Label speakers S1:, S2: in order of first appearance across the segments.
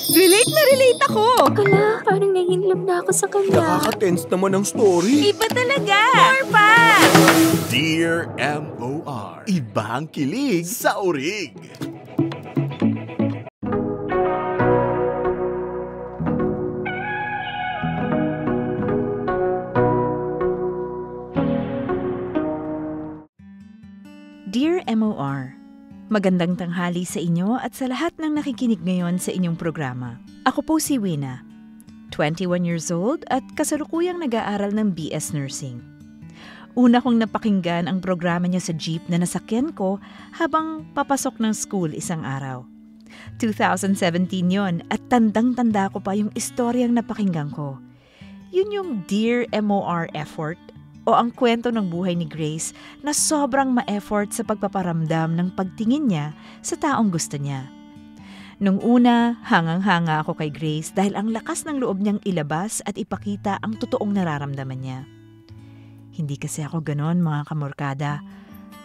S1: Relate na relate ako!
S2: Kala, parang nag-inlove na ako sa kanya.
S3: Nakaka-tense naman ang story.
S1: Iba talaga! More pa!
S4: Dear M.O.R. Ibang kilig sa urig.
S5: Dear M.O.R. Magandang tanghali sa inyo at sa lahat ng nakikinig ngayon sa inyong programa. Ako po si Wina, 21 years old at kasalukuyang nag-aaral ng BS Nursing. Una kong napakinggan ang programa niya sa jeep na nasakyan ko habang papasok ng school isang araw. 2017 yon at tandang-tanda ko pa yung istoryang napakinggan ko. Yun yung Dear M.O.R. effort o ang kwento ng buhay ni Grace na sobrang ma-effort sa pagpaparamdam ng pagtingin niya sa taong gusto niya. Nung una, hangang-hanga ako kay Grace dahil ang lakas ng loob niyang ilabas at ipakita ang totoong nararamdaman niya. Hindi kasi ako ganon, mga kamorkada.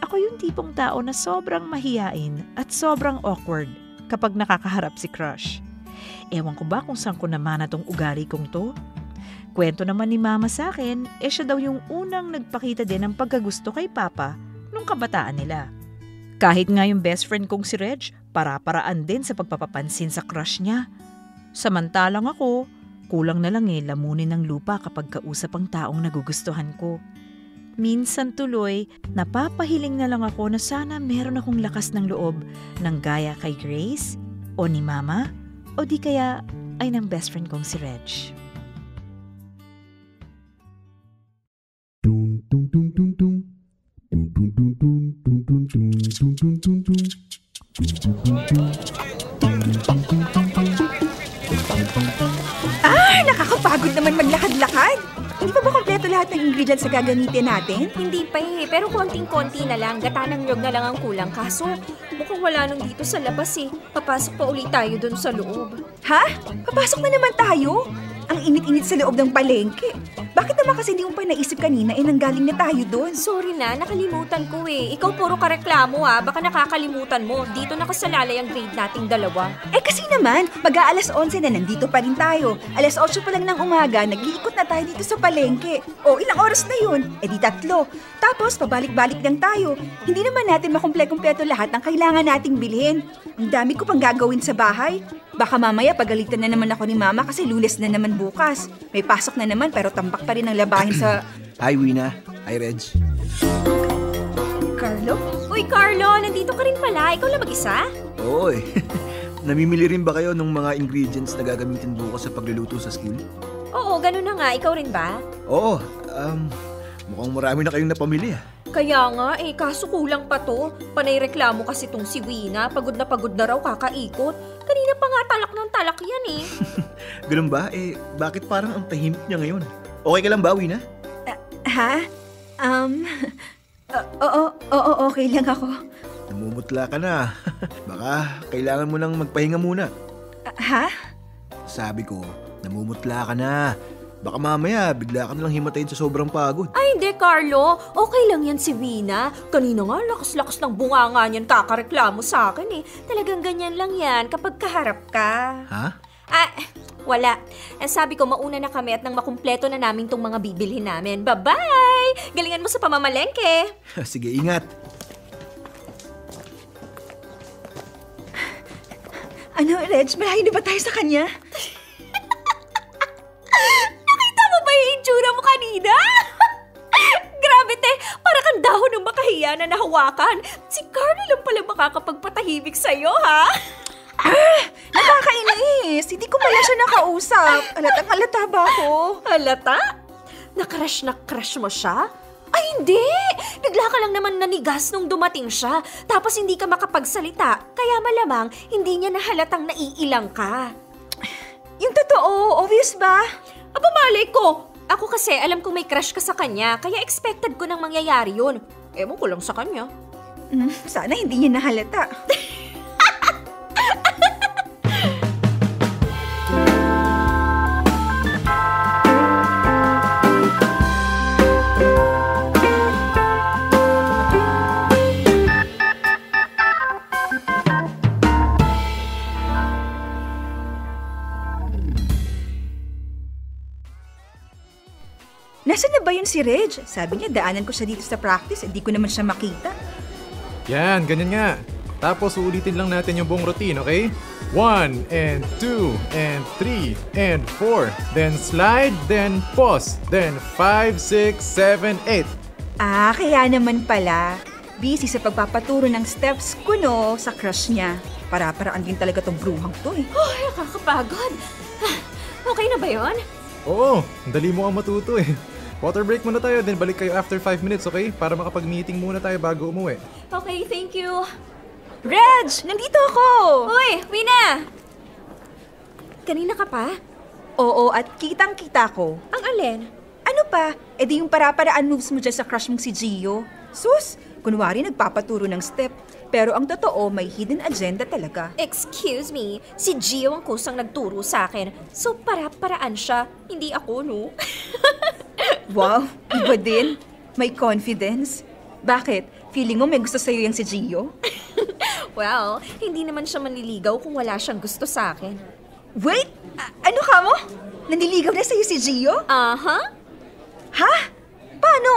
S5: Ako yung tipong tao na sobrang mahiyain at sobrang awkward kapag nakakaharap si crush. Ewan ko ba kung saan ko naman itong ugali kong to? Kwento naman ni Mama sa akin, siya daw yung unang nagpakita din ng pagkagusto kay Papa nung kabataan nila. Kahit nga yung best friend kong si Reg, para-paraan din sa pagpapapansin sa crush niya. Samantalang ako, kulang na lang lamunin ng lupa kapag kausap ang taong nagugustuhan ko. Minsan tuloy, napapahiling na lang ako na sana meron akong lakas ng loob ng gaya kay Grace, o ni Mama, o di kaya ay ng best friend kong si Reg.
S1: Nakakapagod naman maglakad-lakad. Hindi pa ba kompleto lahat ng ingredients na gagamitin natin?
S2: Hindi pa pero konting-konti na lang. Gata ng nyog na lang ang kulang. Kaso, mukhang wala nung dito sa labas Papasok pa ulit tayo dun sa loob.
S1: Ha? Papasok na naman tayo? Ang init-init sa loob ng palengke. Bakit naman kasi hindi mo pa naisip kanina nanggaling na tayo doon?
S2: Sorry na, nakalimutan ko Ikaw puro kareklamo baka nakakalimutan mo. Dito nakasalalay ang grade nating dalawa.
S1: Kasi naman, mag-aalas 11 na nandito pa rin tayo. Alas 8 pa lang ng umaga, nag-iikot na tayo dito sa palengke. Ilang oras na yun? Di 3. Tapos, pabalik-balik lang tayo. Hindi naman natin makumple-kumpleto lahat ng kailangan nating bilhin. Ang dami ko pang gagawin sa bahay. Baka mamaya pagalitan na naman ako ni Mama kasi Lunes na naman bukas. May pasok na naman pero tambak pa rin ang labahin sa...
S3: Hi, Wina. Hi, Reg.
S1: Carlo?
S2: Uy, Carlo! Nandito ka rin pala. Ikaw lang mag-isa?
S3: Oo Namimili rin ba kayo ng mga ingredients na gagamitin bukas sa pagluluto sa school?
S2: Oo, ganun na nga. Ikaw rin ba?
S3: Oo. Mukhang marami na kayong napamili
S2: Kaya nga kaso kulang pa to. Panay reklamo kasi tong si Wina. Pagod na raw kakaikot. Kanina pa nga talak ng talak yan
S3: Ganun ba? Bakit parang ang tahimik niya ngayon? Okay ka lang ba, Wina?
S1: Ha? Oo, okay lang ako.
S3: Namumutla ka na. Baka kailangan mo nang magpahinga muna.
S1: Ha?
S3: Sabi ko, namumutla ka na. Baka mamaya, bigla ka nalang himatayin sa sobrang pagod.
S2: Ay, hindi, Carlo. Okay lang yan si Wina. Kanina nga, lakas-lakas ng bunganga niyan kakareklamo sa akin Talagang ganyan lang yan kapag kaharap ka.
S3: Ha?
S2: Wala. Sabi ko, mauna na kami at nang makumpleto na namin tong mga bibilhin namin. Bye-bye! Galingan mo sa pamamalengke.
S3: Sige, ingat.
S1: Ano, Reg? Malayo na ba tayo sa kanya?
S2: Itsura mo kanina? Grabe para kang dahon ng makahiya na nahawakan. Si Carlo lang pala makakapagpatahimik sa'yo, ha?
S1: Nakakainis. Hindi ko pala siya nakausap. Halata ba ako?
S2: Halata? Na-crush mo siya? Ay, hindi! Bigla ka lang naman nanigas nung dumating siya. Tapos hindi ka makapagsalita. Kaya malamang hindi niya nahalatang naiilang ka.
S1: Yung totoo, obvious ba?
S2: Aba, malay ko! Ako kasi alam kong may crush ka sa kanya, kaya expected ko nang mangyayari yun. Ewan ko lang sa kanya.
S1: Sana hindi niya nahalata. Nasaan na ba yun si Reg? Sabi niya, daanan ko siya dito sa practice. Hindi ko naman siya makita.
S6: Yan, ganyan nga. Tapos uulitin lang natin yung buong routine, okay? 1 and 2 and 3 and 4. Then slide, then pause. Then 5, 6, 7, 8.
S1: Kaya naman pala. Busy sa pagpapaturo ng steps ko no, sa crush niya. Para-paraan din talaga tong bruhang to eh.
S2: Oh, nakakapagod. Okay na ba yon?
S6: Oo, dali mo ang matuto eh. Water break muna tayo, then balik kayo after 5 minutes, okay? Para makapag-meeting muna tayo bago umuwi.
S2: Okay, thank you.
S1: Reg! Nandito ako!
S2: Uy, Wina! Kanina ka pa?
S1: Oo, at kitang-kita ko.
S2: Ang alin?
S1: Ano pa? E di yung para-paraan moves mo dyan sa crush mong si Gio. Sus, kunwari nagpapaturo ng step. Pero ang totoo, may hidden agenda talaga.
S2: Excuse me, si Gio ang kusang nagturo sa akin. So para-paraan siya, hindi ako, no?
S1: Wow, iba din. May confidence. Bakit? Feeling mo may gusto sa'yo yung si Gio?
S2: Well, hindi naman siya manliligaw kung wala siyang gusto sa akin.
S1: Wait! Ano ka mo? Nanliligaw na sa'yo si Gio?
S2: Aha?
S1: Ha? Paano?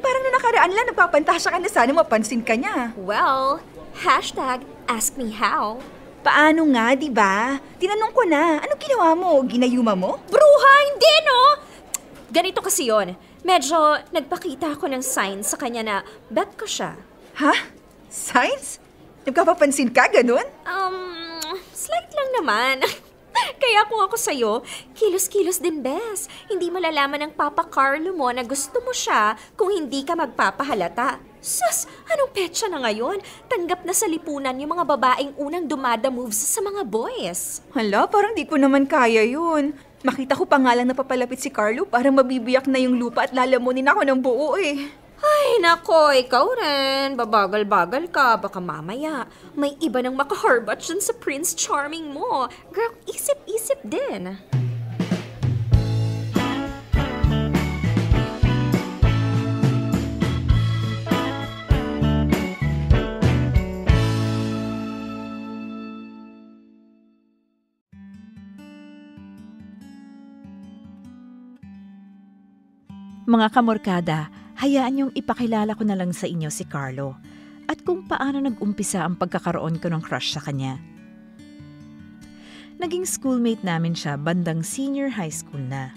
S1: Parang na nakaraan lang nagpapantasya ka na sana mapansin ka niya.
S2: Well, #AskMeHow.
S1: Paano nga, di ba? Tinanong ko na. Anong ginawa mo? Ginayuma mo?
S2: Bruha, hindi no! Ganito kasi yon. Medyo nagpakita ako ng sign sa kanya na bet ko siya.
S1: Ha? Signs? Nagpapapansin ka, ganun?
S2: Slight lang naman. Kaya kung ako sa'yo, kilos-kilos din, bes. Hindi malalaman ng Papa Carlo mo na gusto mo siya kung hindi ka magpapahalata. Sus, anong petsa na ngayon? Tanggap na sa lipunan yung mga babaeng unang dumada moves sa mga boys.
S1: Hala, parang di ko naman kaya yun. Makita ko pa nga lang napapalapit si Carlo para mabibiyak na yung lupa at lalamunin ako ng buo eh.
S2: Ay, nako, ikaw rin. Babagal-bagal ka. Baka mamaya may iba nang makaharbat dyan sa Prince Charming mo. Girl, isip-isip din.
S5: Mga kamorkada, hayaan niyong ipakilala ko na lang sa inyo si Carlo at kung paano nag-umpisa ang pagkakaroon ko ng crush sa kanya. Naging schoolmate namin siya bandang senior high school na.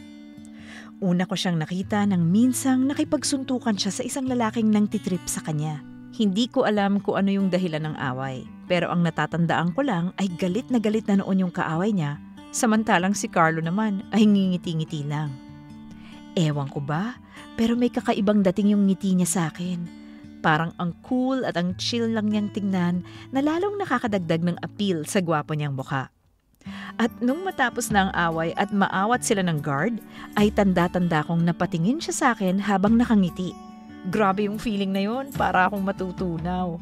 S5: Una ko siyang nakita nang minsang nakipagsuntukan siya sa isang lalaking nangtitrip sa kanya. Hindi ko alam kung ano yung dahilan ng away, pero ang natatandaan ko lang ay galit na noon yung kaaway niya, samantalang si Carlo naman ay ngingiti-ngiti lang. Ewan ko ba, pero may kakaibang dating yung ngiti niya sa akin. Parang ang cool at ang chill lang niyang tingnan na lalong nakakadagdag ng appeal sa gwapo niyang mukha. At nung matapos na ang away at maawat sila ng guard, ay tanda-tanda kong napatingin siya sa akin habang nakangiti. Grabe yung feeling na yon, para akong matutunaw.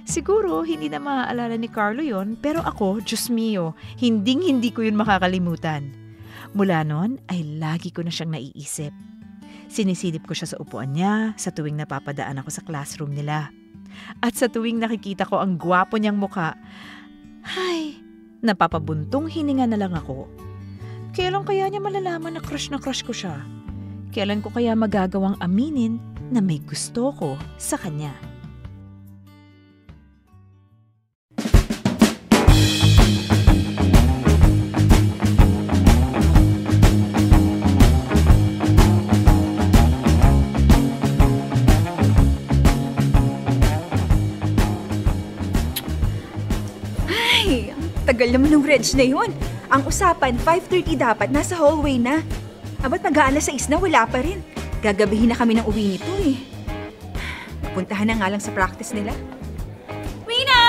S5: Siguro hindi na maaalala ni Carlo yon, pero ako, Diyos mio, hindi ko yun makakalimutan. Mula noon ay lagi ko na siyang naiisip. Sinisilip ko siya sa upuan niya sa tuwing napapadaan ako sa classroom nila. At sa tuwing nakikita ko ang gwapo niyang mukha, ay, napapabuntong hininga na lang ako. Kailan kaya niya malalaman na crush ko siya? Kailan ko kaya magagawang aminin na may gusto ko sa kanya?
S1: Tagal naman ng Reg na yun. Ang usapan, 5:30 dapat, nasa hallway na. Abat mag-aalas 6 na, wala pa rin. Gagabihin na kami ng uwi nito eh. Puntahan na nga lang sa practice nila.
S2: Wina!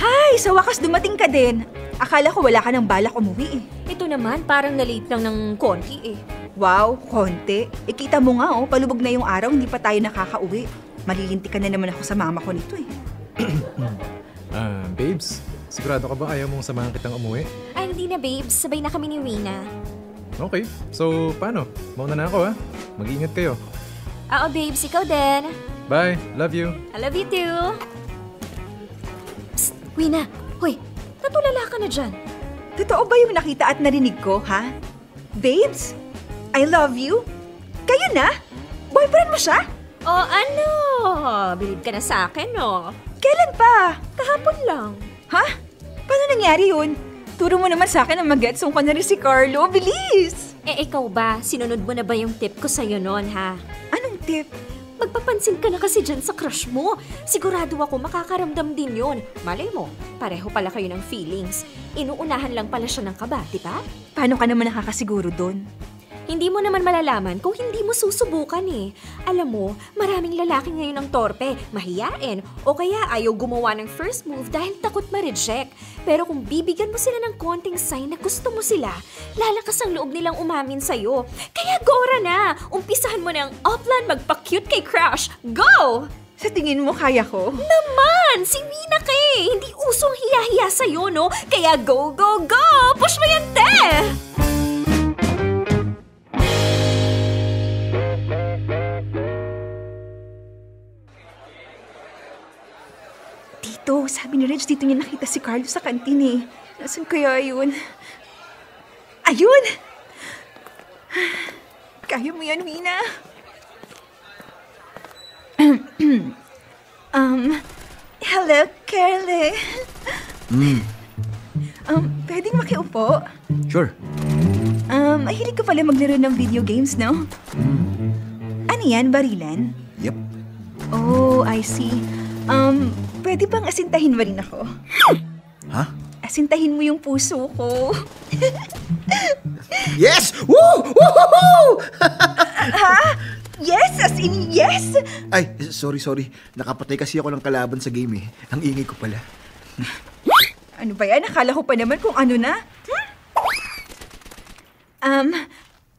S1: Hi! Sa wakas dumating ka din. Akala ko wala ka ng balak umuwi eh.
S2: Ito naman, parang nalate lang ng konti eh.
S1: Wow, konti. Kita mo nga oh, palubog na yung araw, hindi pa tayo nakakauwi. Malilintikan na naman ako sa mama ko nito eh.
S6: Babes, sigurado ka ba ayaw mong samahan kitang umuwi?
S2: Ay, hindi na babes. Sabay na kami ni Wina.
S6: Okay, so paano? Mauna na ako ha. Mag-iingat kayo.
S2: Oo babes, ikaw din.
S6: Bye, love you.
S2: I love you too. Psst, Wina. Hoy, natulala ka na dyan.
S1: Totoo ba yung nakita at narinig ko, ha? Babes? I love you? Kayo na? Boyfriend mo siya?
S2: O ano? Bilib ka na sa akin, no?
S1: Kailan pa?
S2: Kahapon lang.
S1: Ha? Paano nangyari yun? Turo mo naman sa akin na mag-getsong ka na rin si Carlo. Bilis!
S2: Ikaw ba? Sinunod mo na ba yung tip ko sa'yo noon, ha?
S1: Anong tip?
S2: Magpapansin ka na kasi dyan sa crush mo. Sigurado ako makakaramdam din yun. Malay mo, pareho pala kayo ng feelings. Inuunahan lang pala siya ng kaba, di ba?
S1: Paano ka naman nakakasiguro dun?
S2: Hindi mo naman malalaman kung hindi mo susubukan eh. Alam mo, maraming lalaki ngayon ang torpe, mahiyain, o kaya ayaw gumawa ng first move dahil takot ma-reject. Pero kung bibigyan mo sila ng konting sign na gusto mo sila, lalakas ang loob nilang umamin sa'yo. Kaya gora na! Umpisahan mo ng offline magpa-cute kay crush. Go!
S1: Sa tingin mo kaya ko?
S2: Naman! Si Mina ka eh! Hindi usong hiya-hiya sa'yo, no? Kaya go, go, go! Push mo yan, te!
S1: Tito, sabi ni Reg, dito niya nakita si Carlo sa kantin eh. Nasaan kaya yun? Ayun! Kaya mo yan, Wina. Hello, Carlo. Pwedeng makiupo?
S3: Sure.
S1: Mahilig ka pala maglaro ng video games, no? Ano yan, barilan?
S3: Yep.
S1: Oh, I see. Pwede bang asintahin mo rin ako?
S3: Ha?
S1: Asintahin mo yung puso ko.
S3: Yes! Woo! Woo!
S1: Ha? Yes, as in yes?
S3: Ay, sorry. Nakapatay kasi ako ng kalaban sa game eh. Ang ingay ko pala.
S1: Ano ba yan? Akala ko pa naman kung ano na.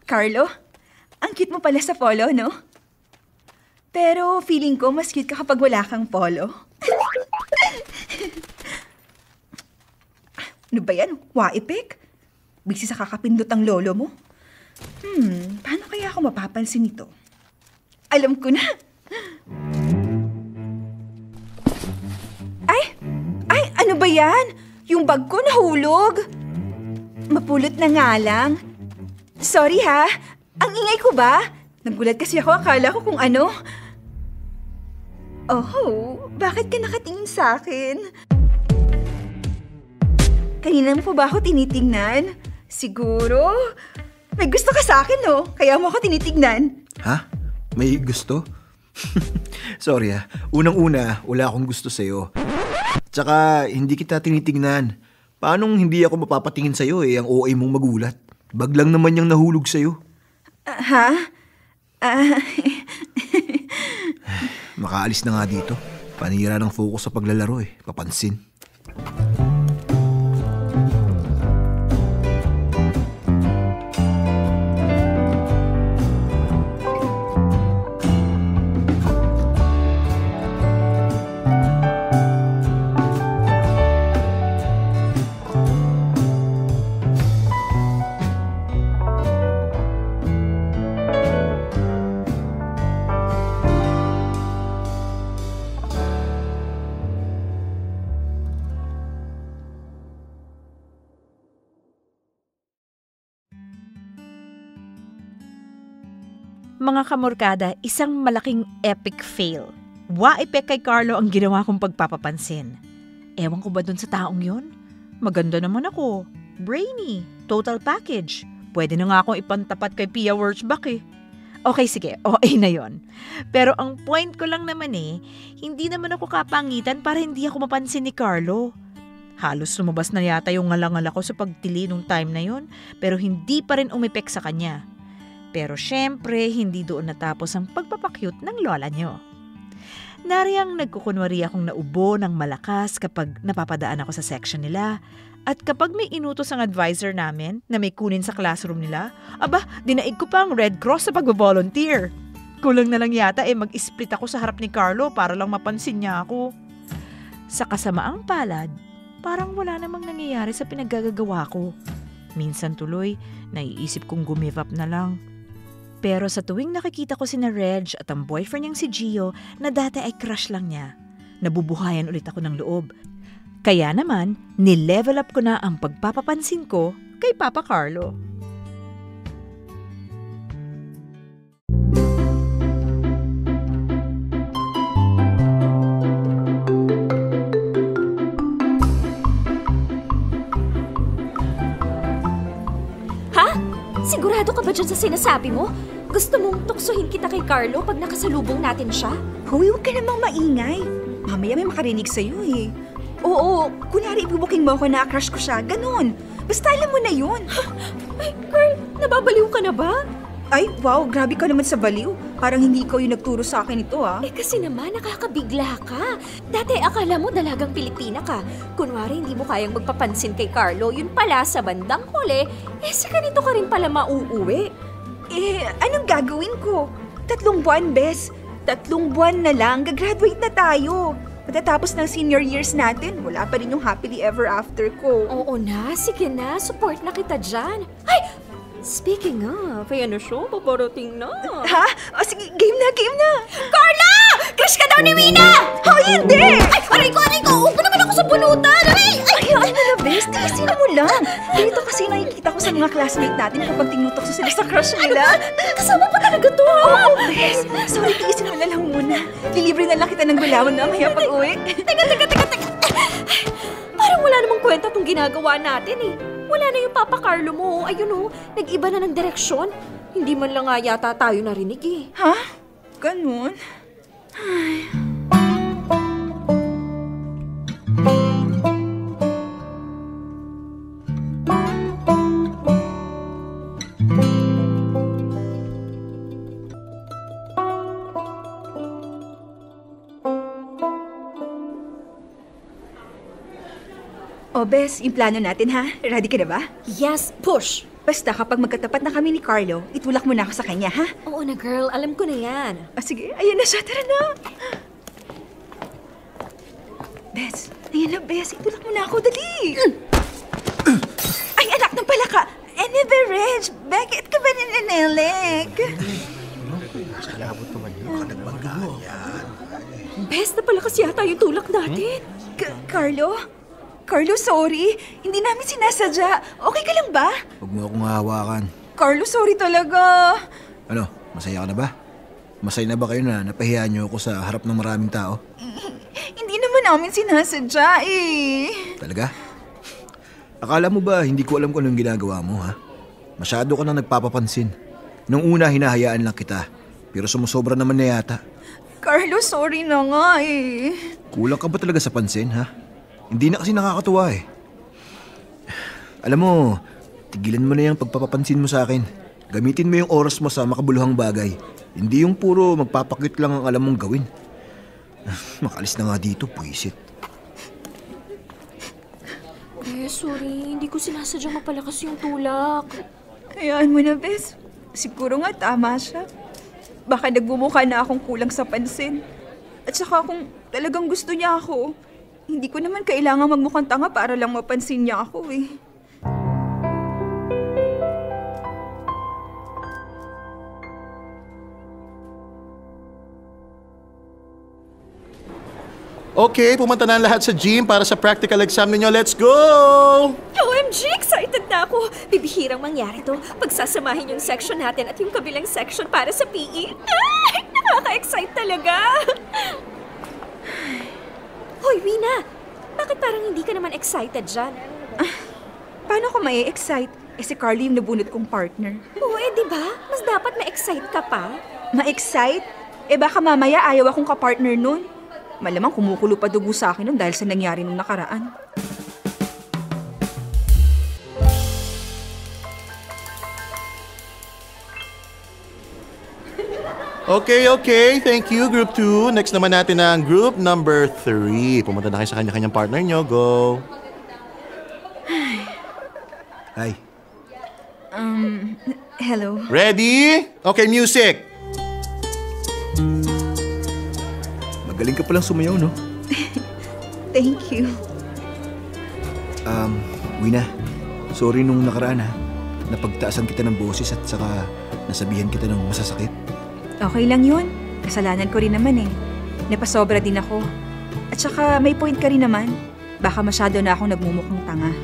S1: Carlo, ang cute mo pala sa polo, no? Pero feeling ko mas cute ka kapag wala kang polo. Ano ba yan? Waipik? Bigsi sa kakapindot ang lolo mo? Paano kaya ako mapapansin ito? Alam ko na. Ay, ano ba yan? Yung bag ko nahulog. Mapulot na nga lang. Sorry ha, ang ingay ko ba? Nagulat kasi ako, akala ko kung ano. Oh, bakit ka nakatingin sa akin? Kanina mo pa ba ako tinitingnan? Siguro, may gusto ka sa akin, no? Kaya mo ako tinitingnan.
S3: Ha? May gusto? Sorry Unang-una, wala akong gusto sa'yo. Tsaka, hindi kita tinitingnan. Paanong hindi ako mapapatingin sa'yo ang OA mong magulat? Bag lang naman yung nahulog sa'yo.
S1: Ha?
S3: Makaalis na nga dito. Panira ng focus sa paglalaro Papansin.
S5: Mga kamorkada, isang malaking epic fail. Waipek kay Carlo ang ginawa kong pagpapapansin. Ewan ko ba dun sa taong yon? Maganda naman ako. Brainy. Total package. Pwede na nga akong ipantapat kay Pia Wurtzbach Okay, sige. Okay na yon. Pero ang point ko lang naman hindi naman ako kapangitan para hindi ako mapansin ni Carlo. Halos lumabas na yata yung ngalangal ako sa pagtili nung time na yon, pero hindi pa rin umipek sa kanya. Pero syempre, hindi doon natapos ang pagpapakyut ng lola nyo. Nariyang nagkukunwari akong naubo ng malakas kapag napapadaan ako sa section nila. At kapag may inutos ang advisor namin na may kunin sa classroom nila, dinaig ko pa ang Red Cross sa pag-volunteer. Kulang na lang yata mag-split ako sa harap ni Carlo para lang mapansin niya ako. Sa kasamaang palad, parang wala namang nangyayari sa pinaggagawa ko. Minsan tuloy, naiisip kong give up na lang. Pero sa tuwing nakikita ko sina Reg at ang boyfriend niyang si Gio na dati ay crush lang niya, nabubuhayan ulit ako ng loob. Kaya naman, nilevel up ko na ang pagpapapansin ko kay Papa Carlo.
S2: Sigurado ka ba dyan sa sinasabi mo? Gusto mong tuksohin kita kay Carlo pag nakasalubong natin siya?
S1: Hoy, huwag ka namang maingay. Mamaya may makarinig sa'yo eh. Oo, kunyari ibubuking mo ako na crush ko siya, ganun. Basta alam mo na yun.
S2: Ay, Carl, nababaliw ka na ba?
S1: Ay, wow, grabe ka naman sa baliw. Parang hindi ikaw yung nagturo sa akin ito ah.
S2: Kasi naman, nakakabigla ka. Dati akala mo dalagang Pilipina ka. Kunwari hindi mo kayang magpapansin kay Carlo, yun pala sa bandang huli, sa ganito ka rin pala mauuwi.
S1: Anong gagawin ko? 3 buwan, Bes. 3 buwan na lang, gagraduate na tayo. Pagkatapos ng senior years natin, wala pa rin yung happily ever after ko.
S2: Oo na, sige na, support na kita dyan. Ay! Speaking of, ano siya, paparating na.
S1: Ha? O sige, game na.
S2: Carla! Crush ka daw ni Wina!
S1: Hindi!
S2: Ay, aray ko! Huwag mo naman ako sa pulutan!
S1: Ay, ano na, Bes? Tiisin mo lang. Dito kasi nakikita ko sa mga classmate natin kapag tinutokso sila sa crush nila.
S2: Kasama pa talaga to!
S1: Oo, Bes. Sorry, tiisin mo na lang muna. Lilibre na lang kita ng gulawan na mamaya pag-uwi.
S2: Teka. Parang wala namang kwenta tong ginagawa natin eh. Wala na yung Papa Carlo mo. Ayun nag-iba na ng direksyon. Hindi man lang nga yata tayo narinig eh.
S1: Ha? Ganun? Ay. O, Bes, yung plano natin ha? Ready ka na ba?
S2: Yes, push!
S1: Basta kapag magkatapat na kami ni Carlo, itulak mo na ako sa kanya, ha?
S2: Oo na girl, alam ko na yan.
S1: Sige, ayan na siya, tara na! Bes, ayan na, Bes, itulak mo na ako, dali! Ay, anak ng palaka! Beverage! Bakit ka ba nananelik?
S3: Kalabot naman yun, baka nagbagaan yan.
S2: Bes, napalakas yata yung tulak natin.
S1: Carlo? Carlo, sorry. Hindi namin sinasadya. Okay ka lang ba?
S3: Huwag mo akong hahawakan.
S1: Carlo, sorry talaga.
S3: Ano, masaya ka na ba? Masaya na ba kayo na napahiya niyo ako sa harap ng maraming tao?
S1: Hindi naman namin sinasadya eh.
S3: Talaga? Akala mo ba hindi ko alam kung anong ginagawa mo, ha? Masyado ka na nagpapapansin. Nung una, hinahayaan lang kita. Pero sumusobra naman na yata.
S1: Carlo, sorry na nga eh.
S3: Kulang ka ba talaga sa pansin, ha? Hindi na kasi nakakatuwa eh. Alam mo, tigilan mo na yung pagpapapansin mo sa akin. Gamitin mo yung oras mo sa makabuluhang bagay. Hindi yung puro magpapakit lang ang alam mong gawin. Makalis na nga dito, puwisit.
S2: Sorry, hindi ko sinasadyang mapalakas yung tulak.
S1: Hayaan mo na, Bes. Siguro nga tama siya. Baka nagbumukha na akong kulang sa pansin. At saka kung talagang gusto niya ako, hindi ko naman kailangan magmukhang tanga para lang mapansin niya ako eh.
S7: Okay, pumunta na lahat sa gym para sa practical exam ninyo. Let's go!
S2: OMG, excited na ako! Bibihirang mangyari to. Pagsasamahin yung section natin at yung kabilang section para sa PE. Ay, nakaka-excite talaga! Hoy, Wina! Bakit parang hindi ka naman excited dyan?
S1: Paano ako ma-excite? Si Carly yung nabunot kong partner.
S2: Oo, diba? Mas dapat ma-excite ka pa.
S1: Ma-excite? Baka mamaya ayaw akong kapartner nun. Malamang kumukulo pa dugo sa akin nun dahil sa nangyari nung nakaraan.
S7: Okay. Thank you, Group 2. Next naman natin ang Group number 3. Pumunta na kayo sa kanya-kanyang partner nyo. Go!
S3: Hi.
S1: Hello.
S7: Ready? Okay, music!
S3: Magaling ka palang sumayaw, no?
S1: Thank you.
S3: Wina, sorry nung nakaraan, ha? Napagtaasan kita ng boses at saka nasabihan kita ng masasakit.
S1: Okay lang yun. Kasalanan ko rin naman eh. Napasobra din ako. At saka may point ka rin naman. Baka masyado na akong nagmumukhang tanga.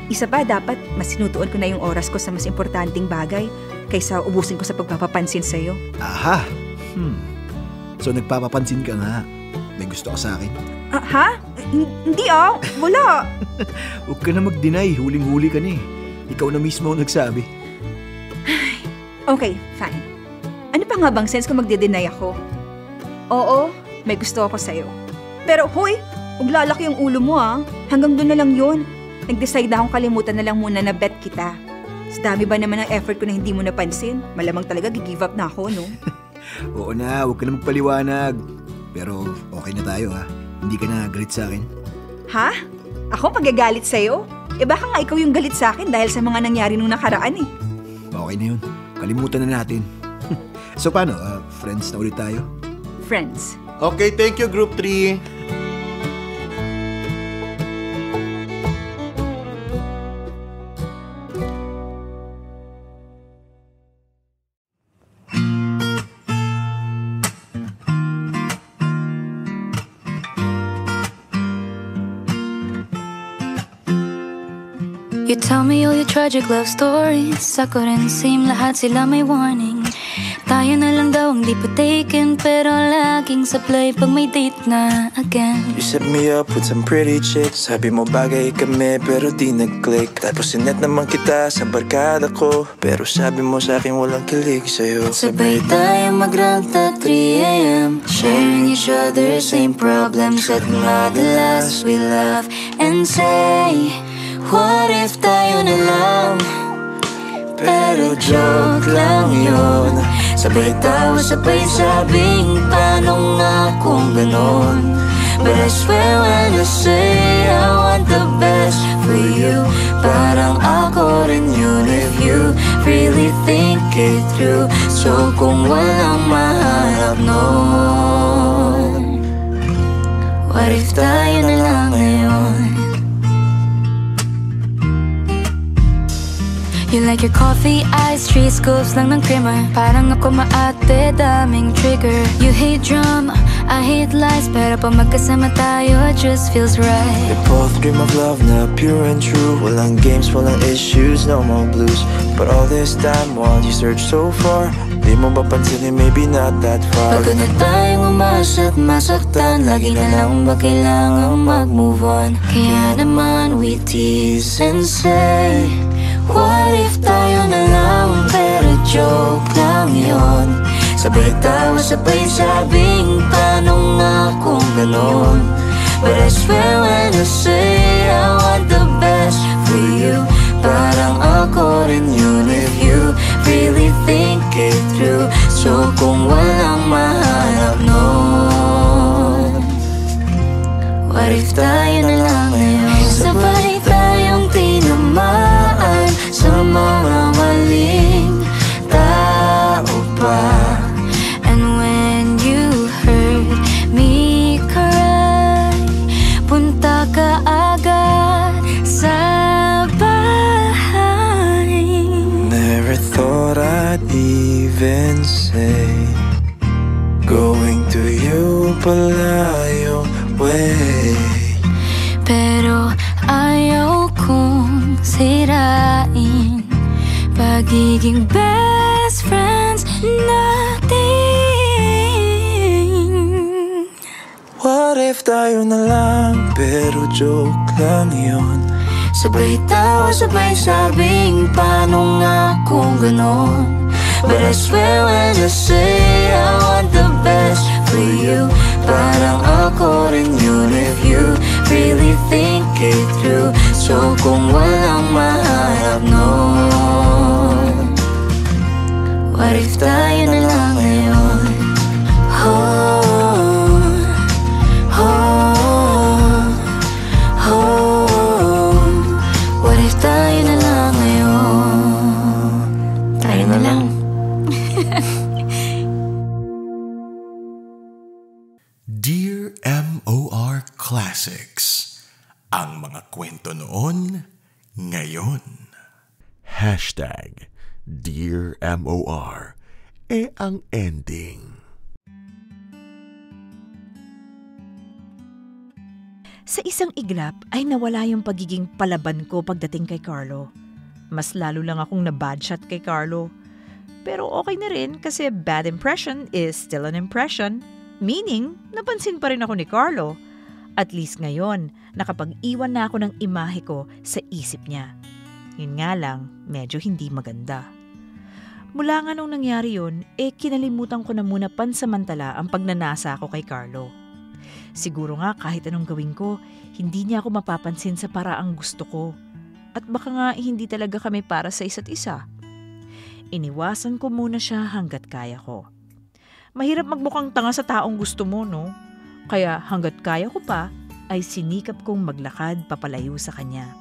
S1: Isa pa, dapat mas sinutuon ko na yung oras ko sa mas importanteng bagay kaysa ubusin ko sa pagpapapansin sa'yo.
S3: Aha! So nagpapapansin ka nga. May gusto ka sa akin?
S1: Ha? Hindi wala.
S3: Huwag ka na mag-deny. Huling-huli ka na eh. Ikaw na mismo ang nagsabi.
S1: Okay, fine. Ano pa nga bang sense kung magde-deny ako? Oo, may gusto ako sa'yo. Pero hoy, huwag lalaki yung ulo mo Hanggang doon na lang yun. Nag-decide akong kalimutan na lang muna na bet kita. Sa dami ba naman ang effort ko na hindi mo napansin? Malamang talaga gi-give up na ako, no?
S3: Oo na, huwag ka na magpaliwanag. Pero okay na tayo Hindi ka na galit sa akin.
S1: Ha? Ako pagagalit sa'yo? Baka nga ikaw yung galit sa akin dahil sa mga nangyari nung nakaraan eh.
S3: Okay na yun. Kalimutan na natin. So paano? Friends na ulit tayo?
S1: Friends.
S7: Okay, thank you, Group 3.
S8: You tell me all your tragic love stories. Ako rin same, lahat sila may warning. Tayo na lang daw ang di pa taken, pero laging sablay pag may date na again.
S9: You set me up with some pretty chicks. Sabi mo bagay kami pero di nag-click. Tapos sinet naman kita sa barkada ko, pero sabi mo sa akin walang kilig sa'yo.
S8: Sabay tayo mag-rant at 3 a.m. Sharing each other, same problems. At madalas we laugh and say, what if tayo na lang? Pero joke lang yun. Sabay tawa, sabay sabing, paano nga kung ganon? But I swear when I say I want the best for you, parang ako rin yun if you really think it through. So kung walang mahanap nun, what if tayo na lang ngayon? You like your coffee, ice, 3 scoops lang ng creamer. Parang ako maate, daming trigger. You hate drama, I hate lies, pero pag magkasama tayo, it just feels right.
S9: We both dream of love na pure and true. Walang games, walang issues, no more blues. But all this time while you search so far, di mo ba pansinin maybe not that far.
S8: Pagod na tayong umasa at masaktan, lagi na lang ba kailangan mag-move on? Kaya naman we tease and say, what if tayo na lang, pero joke lang yun. Sabay tawa, sabay sabing, paano nga kung ganon? But I swear when I say I want the best for you, parang ako rin yun if you really think it through. So kung walang mahanap nun, what if tayo na lang ngayon? Sabay tayong tinamaan sa mga maling tao pa. And when you heard me cry, punta ka agad sa bahay.
S9: Never thought I'd even say going to you palayo way.
S8: Pero ayaw kong sirain pagiging best friends natin.
S9: What if tayo na lang, pero joke lang yun.
S8: Sabay tawa, sabay sabing, paano nga kung ganon? But I swear when I say I want the best for you, parang ako rin yun if you really think it through. So kung walang mahanap nun, what if tayo na lang ngayon? Oh, oh, oh, what if tayo na lang ngayon? Tayo na lang.
S4: Dear MOR Classics. Ang mga kwento noon, ngayon. Hashtag Dear MOR. Ang ending.
S5: Sa isang iglap ay nawala yung pagiging palaban ko pagdating kay Carlo. Mas lalo lang akong na-badshot kay Carlo. Pero okay na rin kasi bad impression is still an impression. Meaning, napansin pa rin ako ni Carlo. At least ngayon, nakapag-iwan na ako ng imahe ko sa isip niya. Yun nga lang, medyo hindi maganda. Mula nga nung nangyari yun, kinalimutan ko na muna pansamantala ang pagnanasa ko kay Carlo. Siguro nga kahit anong gawin ko, hindi niya ako mapapansin sa paraang gusto ko. At baka nga hindi talaga kami para sa isa't isa. Iniwasan ko muna siya hanggat kaya ko. Mahirap magmukhang tanga sa taong gusto mo, no? Kaya hanggat kaya ko pa, ay sinikap kong maglakad papalayo sa kanya.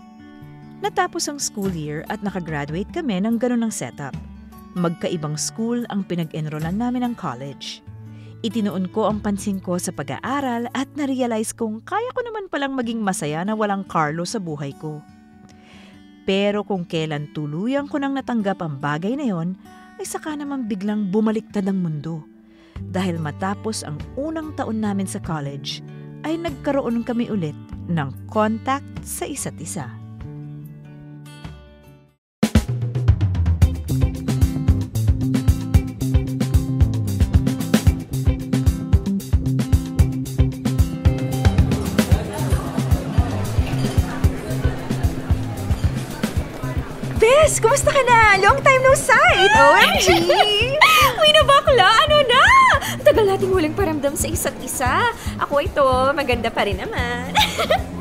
S5: Natapos ang school year at nakagraduate kami ng ganun ng setup. Magkaibang school ang pinag-enrollan namin ng college. Itinoon ko ang pansin ko sa pag-aaral at na-realize kong kaya ko naman palang maging masaya na walang Carlo sa buhay ko. Pero kung kailan tuluyan ko nang natanggap ang bagay na yon, ay saka naman biglang bumaliktad ang mundo. Dahil matapos ang unang taon namin sa college, ay nagkaroon kami ulit ng contact sa isa't isa.
S1: Bes, kumusta ka na? Long time no sight! OMG!
S2: Uy na bakla, ano na? Tagal nating huling paramdam sa isa't isa. Ako ito, maganda pa rin naman.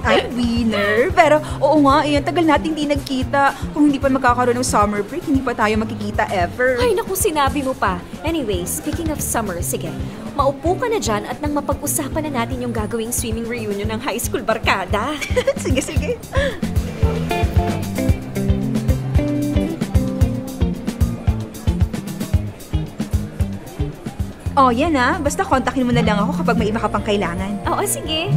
S1: Ay, winner. Pero oo nga, tagal nating di nagkita. Kung hindi pa magkakaroon ng summer break, hindi pa tayo makikita ever.
S2: Ay naku, sinabi mo pa. Anyway, speaking of summer, sige. Maupo ka na dyan at nang mapag-usapan na natin yung gagawing swimming reunion ng high school barkada.
S1: Sige, sige. Oh, yan ah. Basta kontakin mo na lang ako kapag may iba ka pang kailangan.
S2: Oo, sige.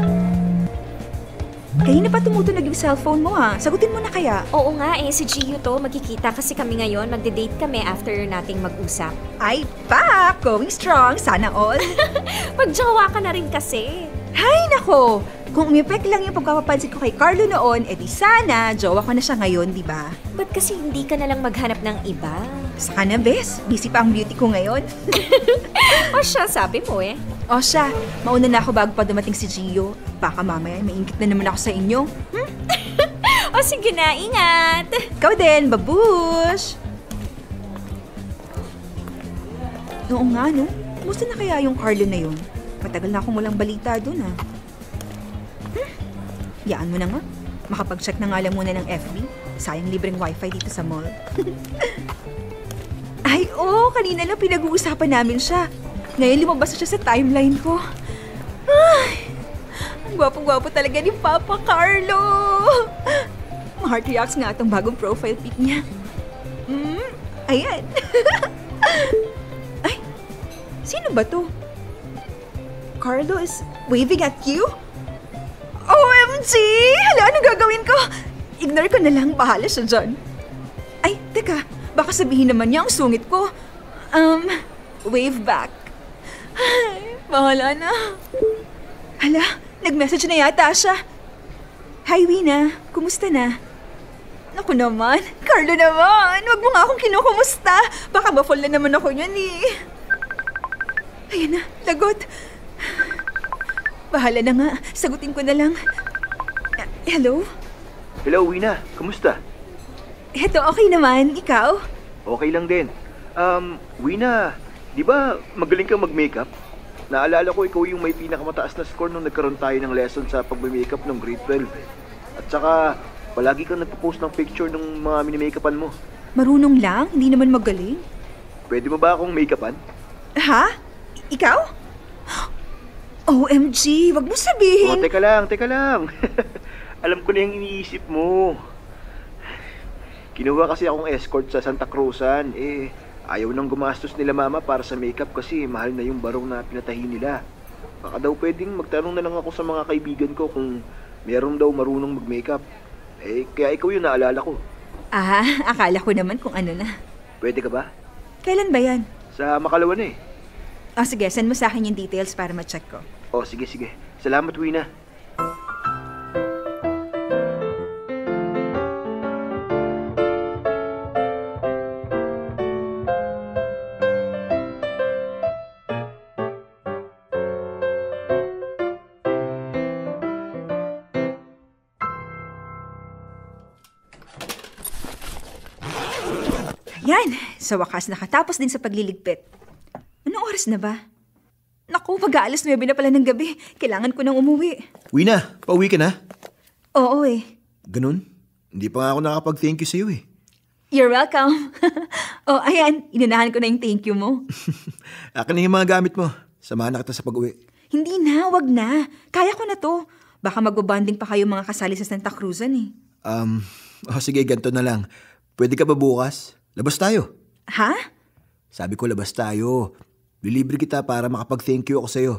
S1: Kanina pa tumutunog yung cellphone mo ha. Sagutin mo na kaya.
S2: Oo nga si Gio to. Magkikita kasi kami ngayon. Magde-date kami after nating mag-usap.
S1: Ay, pak! Going strong. Sana all.
S2: Magjawa ka na rin kasi.
S1: Hay nako! Kung umipek lang yung pagkapapansin ko kay Carlo noon, di sana, jowa ko na siya ngayon, di ba?
S2: Ba't kasi hindi ka na lang maghanap ng iba?
S1: Saka na, bes. Busy pa ang beauty ko ngayon.
S2: O siya, sabi mo eh.
S1: O siya, mauna na ako bago pa dumating si Gio. Baka mamaya, maingit na naman ako sa inyo.
S2: O sige na, ingat.
S1: Ikaw din, babush! Oo nga, no? Kumusta na kaya yung Carlo na yun? Matagal na akong walang balita dun, ah. Yaan mo na nga. Makapag-check na nga lang muna ng FB. Sayang libreng wifi dito sa mall. Ay, kanina lang pinag-uusapan namin siya. Ngayon lumabas siya sa timeline ko. Ay, ang gwapo-gwapo talaga ni Papa Carlo. Ma-heart reacts nga itong bagong profile pic niya. Ayan. Ay, sino ba to? Carlo is waving at you? OMG! Hala, anong gagawin ko? Ignore ko na lang, bahala siya dyan. Ay, teka, baka sabihin naman niya ang sungit ko. Wave back. Ay, bahala na. Hala, nag-message na yata siya. Hi, Wina. Kumusta na? Naku naman, Carlo naman. Huwag mo nga akong kinukumusta. Baka ba-fall na naman ako niyan eh. Ayan na, lagot. Bahala na nga. Sagutin ko na lang. Hello?
S3: Hello, Wina. Kumusta?
S1: Eto, okay naman. Ikaw?
S3: Okay lang din. Wina, di ba magaling kang mag-makeup? Naalala ko ikaw yung may pinakamataas na score nung nagkaroon tayo ng lesson sa pag-makeup ng grade 12. At saka, palagi kang nagpo-post ng picture ng mga mini-makeupan mo.
S1: Marunong lang? Hindi naman magaling?
S3: Pwede mo ba akong makeupan?
S1: Ha? Ikaw? OMG, wag mo sabihin.
S3: Oh, teka lang. Alam ko na yung iniisip mo. Kinuha kasi akong escort sa Santa Cruzan. Ayaw nang gumastos nila mama para sa makeup kasi mahal na yung barong na pinatahi nila. Baka daw pwedeng magtanong na lang ako sa mga kaibigan ko kung meron daw marunong mag-makeup. Kaya ikaw yung naalala ko.
S1: Akala ko naman kung ano na.
S3: Pwede ka ba?
S1: Kailan ba yan?
S3: Sa Makalawa na eh.
S1: Sige, send mo sa akin yung details para ma-check ko.
S3: Sige. Salamat, Wina.
S1: Yan, sa wakas nakatapos din sa pagliligpit. Anong oras na ba? Naku, mag-aalas 9 na pala ng gabi. Kailangan ko nang umuwi.
S3: Wina, pauwi ka na?
S1: Oo eh.
S3: Ganun? Hindi pa nga ako nakapag-thank you sa'yo eh.
S1: You're welcome. Oh, ayan, inunahan ko na yung thank you mo.
S3: Akin na yung mga gamit mo. Samahan na kita sa pag-uwi.
S1: Hindi na, wag na. Kaya ko na to. Baka magbabanding pa kayo mga kasali sa Santa Cruzan eh.
S3: Sige, ganito na lang. Pwede ka ba bukas? Labas tayo.
S1: Ha?
S3: Sabi ko labas tayo. Lilibre kita para makapag-thank you ako sa'yo.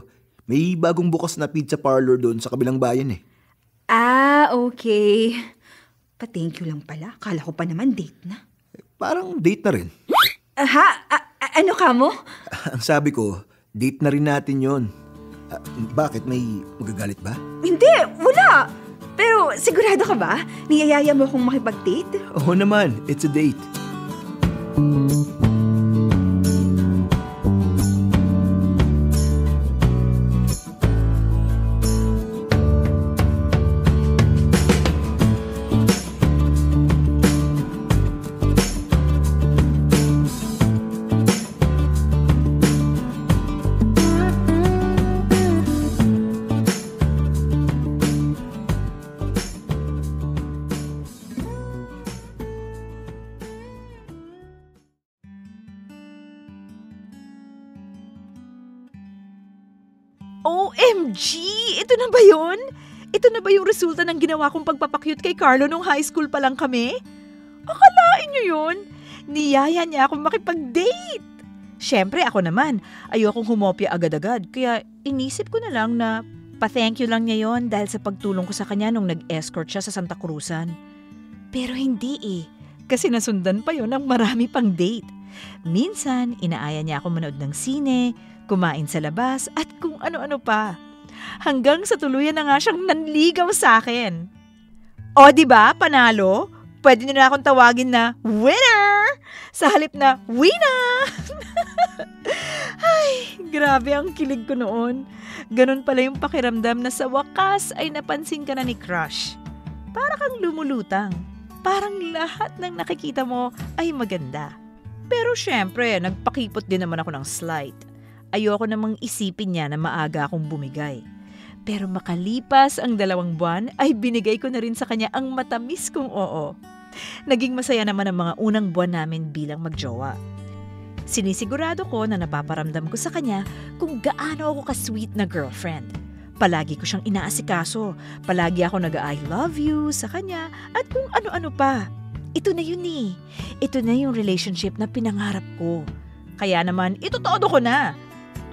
S3: May bagong bukas na pizza parlor doon sa kabilang bayan eh.
S1: Okay. Pa-thank you lang pala. Kala ko pa naman date na.
S3: Parang date na rin.
S1: Ano ka mo?
S3: Ang sabi ko, date na rin natin yon. Bakit? May magagalit ba?
S1: Hindi, wala. Pero sigurado ka ba? Niyayaya mo akong makipag-date?
S3: Oo naman, it's a date.
S5: OMG! Ito na ba yun? Ito na ba yung resulta ng ginawa kong pagpapakyut kay Carlo nung high school pa lang kami? Akalain niyo yun? Niyaya niya akong makipag-date. Siyempre ako naman, ayokong humopya agad-agad. Kaya inisip ko na lang na pa-thank you lang niya yon dahil sa pagtulong ko sa kanya nung nag-escort siya sa Santa Cruzan. Pero hindi eh, kasi nasundan pa yon ng marami pang date. Minsan, inaaya niya ako manood ng sine, kumain sa labas at kung ano-ano pa. Hanggang sa tuluyan na nga siyang nanligaw sa akin. O diba, panalo? Pwede niyo na akong tawagin na winner! Sa halip na Wina! Ay, grabe ang kilig ko noon. Ganun pala yung pakiramdam na sa wakas ay napansin ka na ni crush. Para kang lumulutang. Parang lahat ng nakikita mo ay maganda. Pero syempre, nagpakipot din naman ako ng slight. Ayoko namang isipin niya na maaga akong bumigay. Pero makalipas ang 2 buwan ay binigay ko na rin sa kanya ang matamis kong oo. Naging masaya naman ang mga unang buwan namin bilang magjowa. Sinisigurado ko na napaparamdam ko sa kanya kung gaano ako ka-sweet na girlfriend. Palagi ko siyang inaasikaso, palagi ako nag-I love you sa kanya at kung ano-ano pa. Ito na yun eh. Ito na yung relationship na pinangarap ko. Kaya naman, itutodo ko na.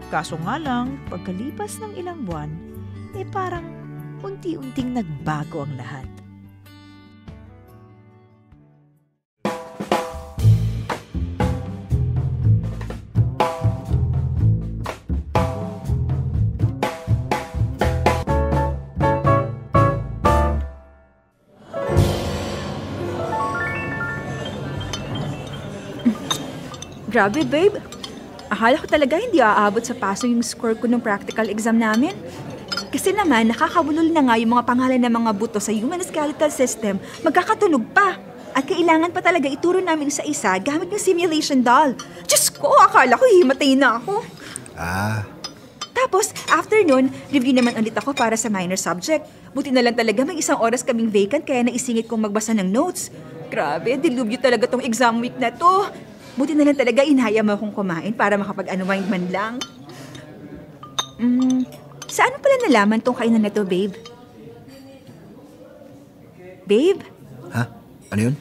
S5: Kaso nga lang, pagkalipas ng ilang buwan, parang unti-unting nagbago ang lahat.
S1: Grabe, babe. Akala ko talaga hindi aabot sa paso yung score ko ng practical exam namin. Kasi naman, nakakabulol na nga yung mga pangalan ng mga buto sa human skeletal system, magkakatunog pa. At kailangan pa talaga ituro namin sa isa gamit yung simulation doll. Diyos ko, akala ko himatay na ako. Tapos, after nun, review naman ulit ako para sa minor subject. Buti na lang talaga may 1 oras kaming vacant kaya naisingit kong magbasa ng notes. Grabe, dilubyo talaga tong exam week na to. Buti na lang talaga inhaya mo akong kumain para makapag-unwind man lang. Saan mo pala nalaman tong kainan na to, babe? Babe?
S3: Ha? Ano yun?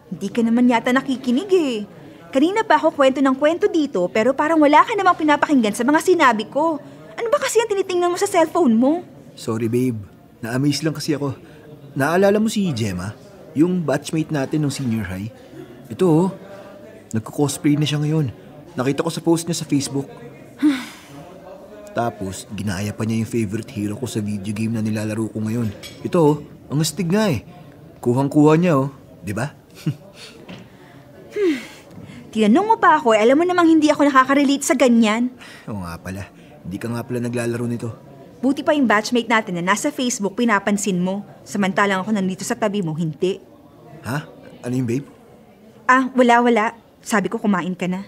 S1: Hindi ka naman yata nakikinig eh. Kanina pa ako kwento ng kwento dito pero parang wala ka namang pinapakinggan sa mga sinabi ko. Ano ba kasi ang tinitingnan mo sa cellphone mo?
S3: Sorry, babe. Na-amaze lang kasi ako. Naalala mo si Gemma? Yung batchmate natin nung senior high? Ito nagko-cosplay na siya ngayon. Nakita ko sa post niya sa Facebook. Tapos, ginaya pa niya yung favorite hero ko sa video game na nilalaro ko ngayon. Ito ang astig nga eh. Kuhang-kuha niya di ba?
S1: Tinanong mo pa ako alam mo namang hindi ako nakaka-relate sa ganyan.
S3: Oo nga pala. Hindi ka nga pala naglalaro nito.
S1: Buti pa yung batchmate natin na nasa Facebook pinapansin mo. Samantalang ako nandito sa tabi mo, hindi.
S3: Ha? Ano yung babe?
S1: Wala. Sabi ko kumain ka na.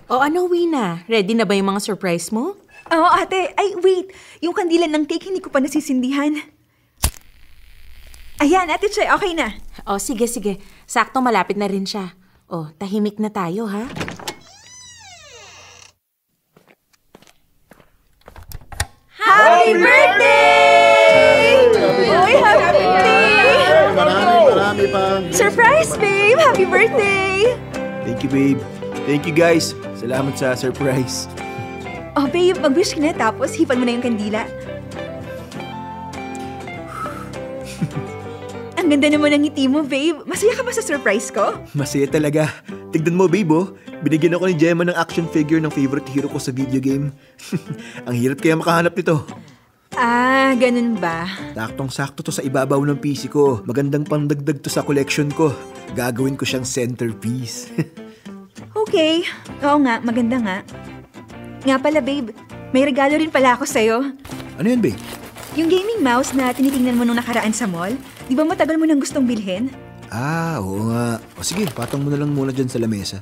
S10: O ano, Wina? Ready na ba yung mga surprise mo?
S1: Oo, ate. Ay, wait. Yung kandila ng cake, hindi ko pa nasisindihan. Ayan, ate Che, okay na.
S10: O, sige. Sakto malapit na rin siya. O, tahimik na tayo, ha?
S1: Happy birthday! Uy, happy birthday!
S7: Marami pa.
S1: Surprise, babe! Happy birthday!
S3: Thank you, babe. Thank you, guys. Salamat sa surprise.
S1: Oh, babe, mag-wish ka na tapos hipan mo na yung kandila. Ang ganda naman ng ngiti mo, babe. Masaya ka ba sa surprise ko?
S3: Masaya talaga. Tignan mo, babe, oh. Binigyan ako ni Gemma ng action figure ng favorite hero ko sa video game. Ang hirap kaya makahanap nito.
S1: Ganun ba?
S3: Saktong-sakto to sa ibabaw ng PC ko. Magandang pandagdag to sa collection ko. Gagawin ko siyang centerpiece.
S1: Okay. Oo nga, maganda nga. Nga pala, babe, may regalo rin pala ako sa'yo.
S3: Ano yun, babe?
S1: Yung gaming mouse na tinitingnan mo nung nakaraan sa mall, di ba matagal mo nang gustong bilhin?
S3: Oo nga. O sige, patong mo na lang muna dyan sa lamesa.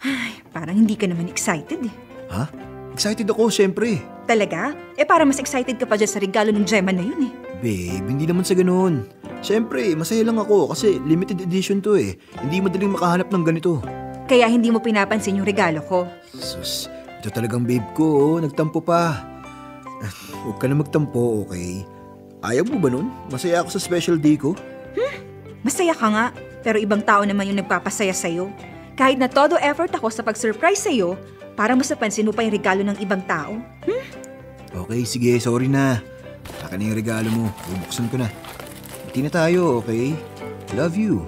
S1: Ay, parang hindi ka naman excited eh.
S3: Ha? Excited ako, syempre.
S1: Talaga? Para mas excited ka pa dyan sa regalo ng Gemma na yun eh.
S3: Babe, hindi naman sa ganoon. Syempre, masaya lang ako kasi limited edition to eh. Hindi madaling makahanap ng ganito.
S1: Kaya hindi mo pinapansin yung regalo ko.
S3: Sus, ito talagang babe ko, nagtampo pa. Huwag ka na magtampo, okay? Ayaw mo ba nun? Masaya ako sa special day ko.
S1: Masaya ka nga, pero ibang tao naman yung nagpapasaya sa'yo. Kahit na todo effort ako sa pag-surprise sa'yo, para mas napansin mo pa yung regalo ng ibang tao.
S3: Okay, sige, sorry na. Akin na yung regalo mo, bubuksan ko na. Bati na tayo, okay? Love you.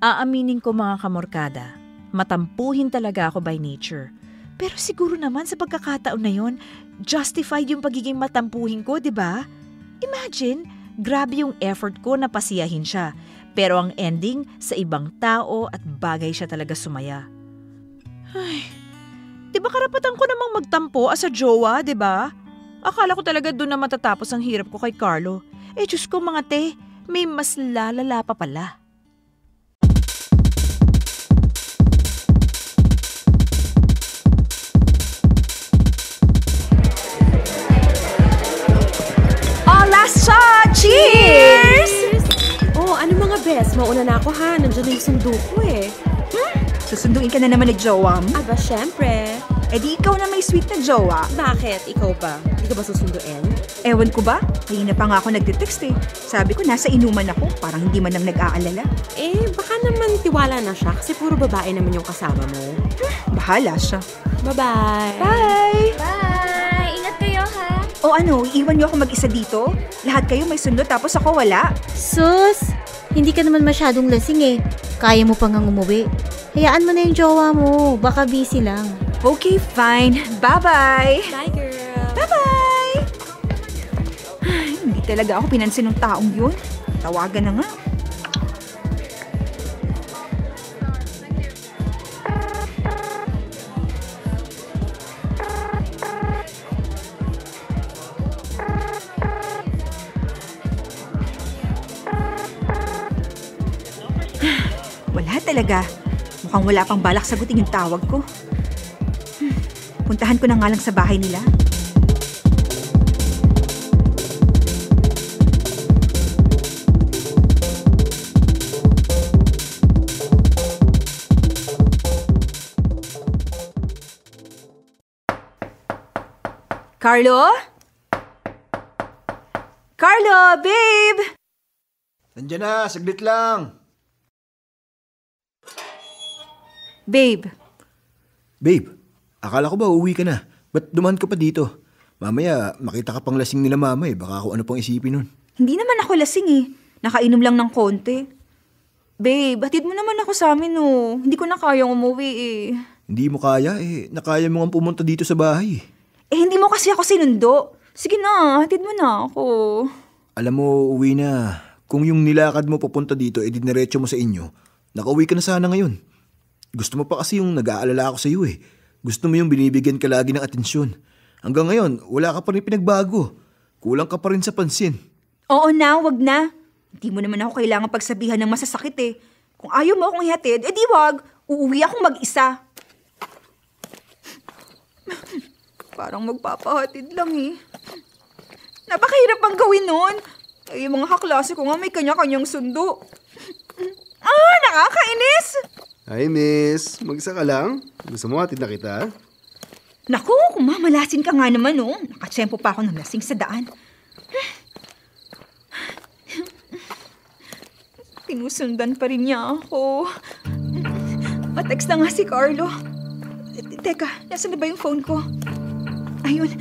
S5: Aaminin ko mga kamorkada, matampuhin talaga ako by nature. Pero siguro naman sa pagkakataon na yon, justified yung pagiging matampuhin ko, di ba? Imagine, grabe yung effort ko na pasiyahin siya. Pero ang ending, sa ibang tao at bagay siya talaga sumaya. Ay, di ba karapatan ko namang magtampo as a jowa, di ba? Akala ko talaga doon na matatapos ang hirap ko kay Carlo. Diyos ko mga te, may mas lalala pa pala.
S1: Last shot! Cheers!
S2: Oh, ano mga bes? Mauna na ako ha. Nandiyan na yung sundo ko eh.
S1: Susunduin ka na naman ni jowa mo?
S2: Aba, syempre.
S1: Di ikaw na may sweet na jowa.
S2: Bakit? Ikaw ba? Hindi ka ba susunduin?
S1: Ewan ko ba? Kanina pa nga ako nagte-text eh. Sabi ko nasa inuman ako. Parang hindi man lang nag-aalala.
S2: Baka naman tiwala na siya kasi puro babae naman yung kasama mo.
S1: Bahala siya.
S2: Bye-bye!
S1: Bye!
S11: Bye! Ingat kayo ha!
S1: O ano, iiwan niyo ako mag-isa dito? Lahat kayo may sundo tapos ako wala?
S11: Sus! Hindi ka naman masyadong lasing eh. Kaya mo pang umuwi. Hayaan mo na yung jowa mo. Baka busy lang.
S1: Okay, fine. Bye-bye!
S2: Bye, girl!
S1: Bye-bye! Ay, hindi talaga ako pinansin ng taong yun. Tawagan na nga. talaga. Mukhang wala pang balak sagutin yung tawag ko. Puntahan ko na nga lang sa bahay nila. Carlo? Carlo, babe!
S3: Nandiyan na, saglit lang.
S1: Babe.
S3: Babe, akala ko ba uuwi ka na? Ba't dumaan ka pa dito? Mamaya, makita ka pang lasing nila mama eh. Baka kung ano pang isipin nun.
S1: Hindi naman ako lasing eh. Nakainom lang ng konti. Babe, hatid mo naman ako sa amin oh. Hindi ko na kayang umuwi eh.
S3: Hindi mo kaya eh. Nakaya mo nga pumunta dito sa bahay.
S1: Eh hindi mo kasi ako sinundo. Sige na, hatid mo na ako.
S3: Alam mo, uwi na. Kung yung nilakad mo papunta dito, diniretso mo sa inyo, nakauwi ka na sana ngayon. Gusto mo pa kasi yung nag-aalala ako sa iyo eh. Gusto mo yung binibigyan ka lagi ng atensyon. Hanggang ngayon, wala ka pa rin pinagbago. Kulang ka pa rin sa pansin.
S1: Oo na, wag na. Hindi mo naman ako kailangan pagsabihan ng masasakit eh. Kung ayaw mo akong ihatid, edi wag. Uuwi akong mag-isa. Parang magpapahatid lang eh. Napakahirap bang gawin nun? Eh, yung mga kaklase ko nga may kanya-kanyang sundo. Nakakainis!
S12: Hi, miss. Mag-isa ka lang? Gusto mo hatid na kita?
S1: Naku, kung mamalasin ka nga naman, oh. Nakatsempo pa ako ng lasing sa daan. Tinusundan pa rin niya ako. Matext na nga si Carlo. Teka, nasaan na ba yung phone ko? Ayun.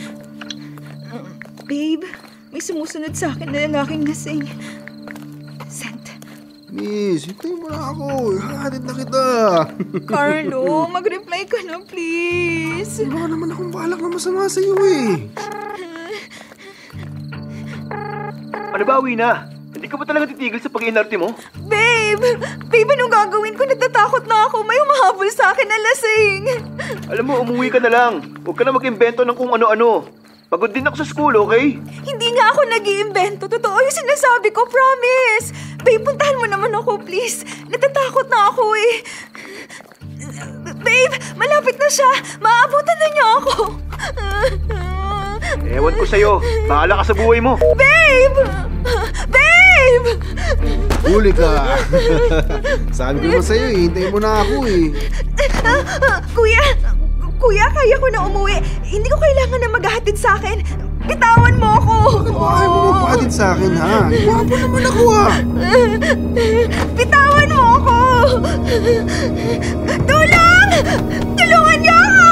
S1: Babe, may sumusunod sa akin na lalaking lasing. Sent.
S12: Miss, hintay mo na ako. Hatid na kita.
S1: Carlo, mag-reply ka na, please.
S12: Wala naman akong balak na masama sa iyo eh.
S3: Ano ba, uwi na? Hindi ka ba talaga titigil sa pag-iinarte mo?
S1: Babe, anong gagawin ko? Natatakot na ako. May umahabol sa akin na lasing.
S3: Alam mo, umuwi ka na lang. Huwag ka na mag-imbento ng kung ano-ano. Pagod din ako sa school, okay?
S1: Hindi nga ako nag-iimbento. Totoo yung sinasabi ko, promise. Babe, puntahan mo naman ako, please. Natatakot na ako eh. Babe, malapit na siya. Maaabutan na niya ako.
S3: Ewan ko sa'yo. Bahala ka sa buhay mo.
S1: Babe! Babe!
S12: Huli ka. Sabi ko na sa'yo eh. Hintayin mo na ako eh.
S1: Kuya, kaya ko na umuwi. Hindi ko kailangan na maghahatid sa akin. Bitawan mo ako.
S12: Bakit ba ayaw mo magpahatid sa akin, ha? Gwapo naman ako, ha?
S1: Bitawan mo ako. Tulong! Tulungan niyo ako!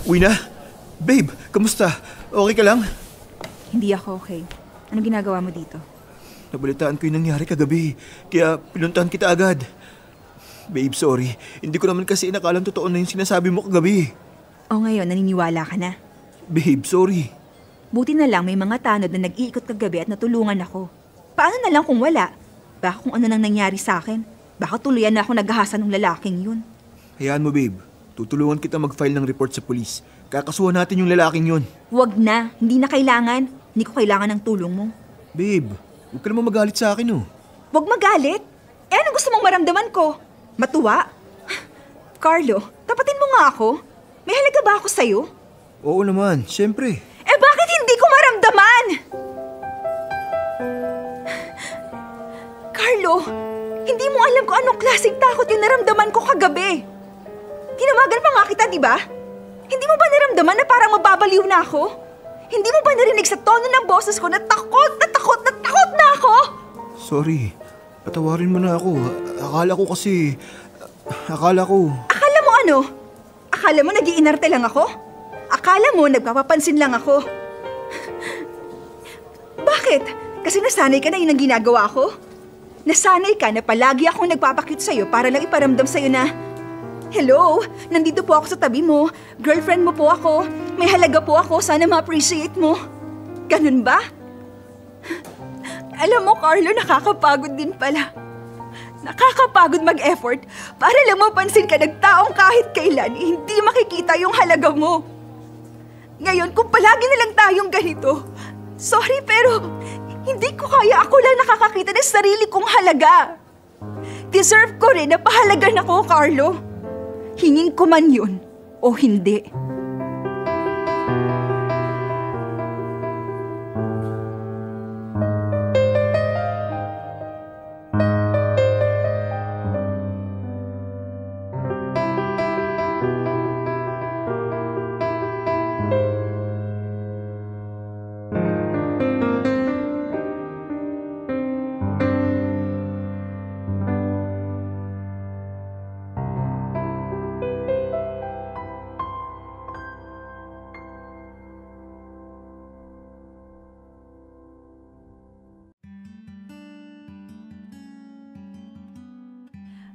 S3: Uwi na? Babe, kamusta? Okay ka lang?
S1: Hindi ako okay. Anong ginagawa mo dito?
S3: Nabalitaan ko yung nangyari kagabi, kaya pinuntahan kita agad. Babe, sorry. Hindi ko naman kasi inakalang totoo na yung sinasabi mo kagabi.
S1: O ngayon, naniniwala ka na?
S3: Babe, sorry.
S1: Buti na lang may mga tanod na nag-iikot kagabi at natulungan ako. Paano na lang kung wala? Baka kung ano nang nangyari sa akin. Baka tuluyan na ako naghahasa ng lalaking yun.
S3: Hayaan mo, babe. Tutulungan kita mag-file ng report sa pulis. Kakasuhan natin yung lalaking yun.
S1: Huwag na. Hindi na kailangan. Hindi ko kailangan ng tulong mo.
S3: Babe, huwag ka naman magalit sa akin, oh.
S1: Huwag magalit? Eh, ano gusto mong maramdaman ko? Matuwa? Carlo, tapatin mo nga ako. May halaga ba ako sa'yo?
S3: Oo naman, syempre.
S1: Eh, bakit hindi ko maramdaman? Carlo, hindi mo alam kung anong klaseng takot yung naramdaman ko kagabi. Tinawagan pa nga kita, di ba? Hindi mo ba naramdaman na parang mababaliw na ako? Hindi mo ba narinig sa tono ng boses ko na takot na ako?
S3: Sorry, patawarin mo na ako. Akala ko... Akala
S1: mo ano? Akala mo nag-iinarte lang ako? Akala mo nagpapapansin lang ako? Bakit? Kasi nasanay ka na yun ang ginagawa ko? Nasanay ka na palagi akong nagpapakute sa'yo para lang iparamdam sa'yo na Hello, nandito po ako sa tabi mo. Girlfriend mo po ako. May halaga po ako, sana ma-appreciate mo. Ganun ba? Alam mo, Carlo, nakakapagod din pala. Nakakapagod mag-effort para lang mapansin ka ng taong kahit kailan hindi makikita yung halaga mo. Ngayon, kung palagi na lang tayong ganito, sorry pero hindi ko kaya ako lang nakakakita ng sarili kong halaga. Deserve ko rin na pahalagan ako, Carlo. Hingin ko man yun o hindi.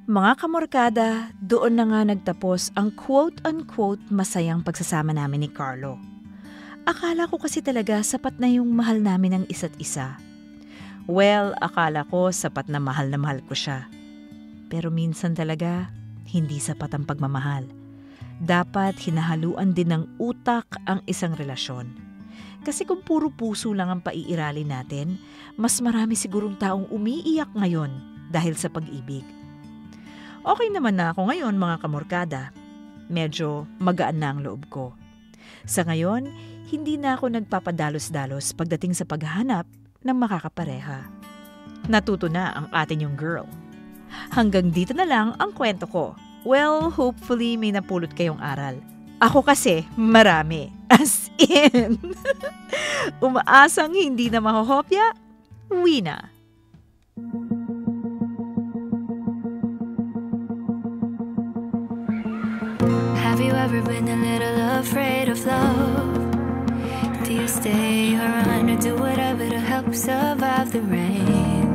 S5: Mga kamorkada, doon na nga nagtapos ang quote-unquote masayang pagsasama namin ni Carlo. Akala ko kasi talaga sapat na yung mahal namin ng isa't isa. Well, akala ko sapat na mahal ko siya. Pero minsan talaga, hindi sapat ang pagmamahal. Dapat hinahaluan din ng utak ang isang relasyon. Kasi kung puro puso lang ang paiiralin natin, mas marami sigurong taong umiiyak ngayon dahil sa pag-ibig. Okay naman na ako ngayon mga kamorkada. Medyo magaan na ang loob ko. Sa ngayon, hindi na ako nagpapadalos-dalos pagdating sa paghahanap ng makakapareha. Natuto na ang atin yung girl. Hanggang dito na lang ang kwento ko. Well, hopefully may napulot kayong aral. Ako kasi, marami. As in. Umaasang hindi na mahohopya, Wina.
S8: Have you ever been a little afraid of love? Do you stay or run or do whatever to help survive the rain?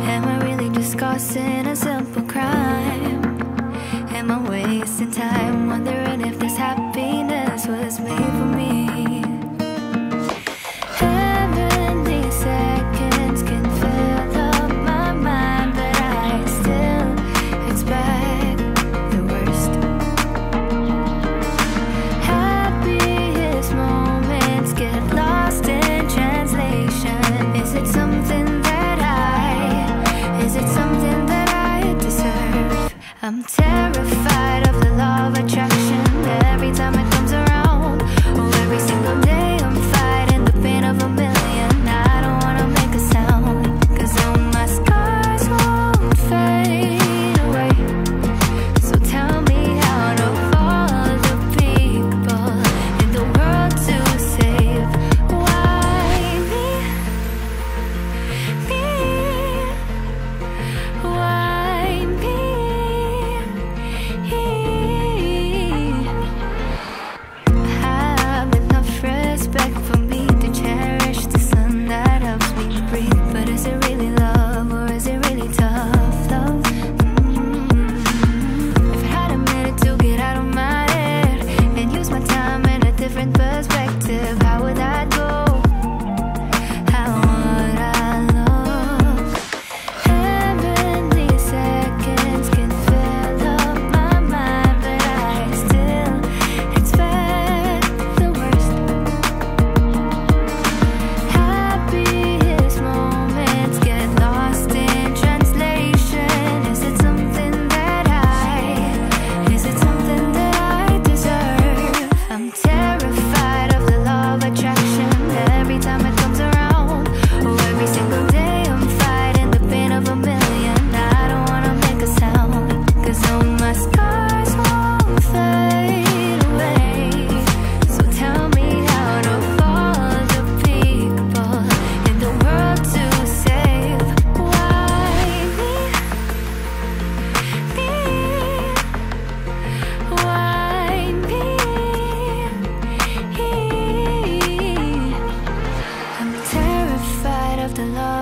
S8: Am I really just causing a simple crime? Am I wasting time wondering if this happiness was made for me? Heavenly seconds can fill up my mind, but I still expect the worst. Happiest moments get lost in translation. Is it something that I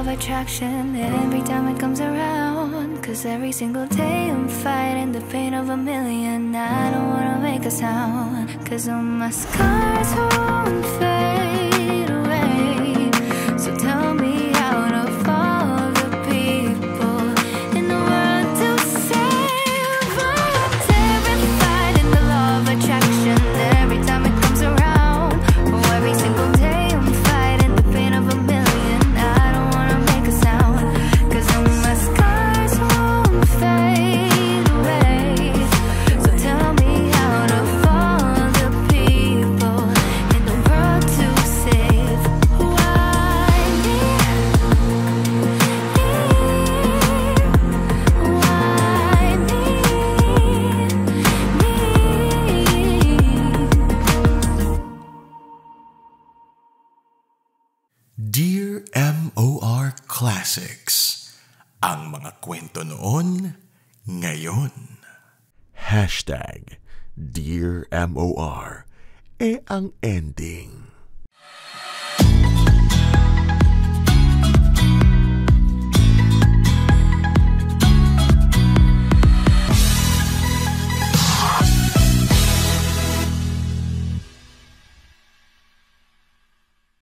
S8: attraction every time it comes around. Cause every single day I'm fighting the pain of a million. I don't wanna make a sound, cause all my scars won't fade away. So tell me out of all the people in the world to save, I'm terrified in the law of attraction every time it comes around. Oh, every single day I'm fighting the pain of a million. I don't wanna make a sound, cause all my scars won't fade away. So tell me out of all the people in the world to save, why me? Why me?
S4: Dear MOR Classics, ang mga kwento noon, ngayon. #Dear MOR, ang ending.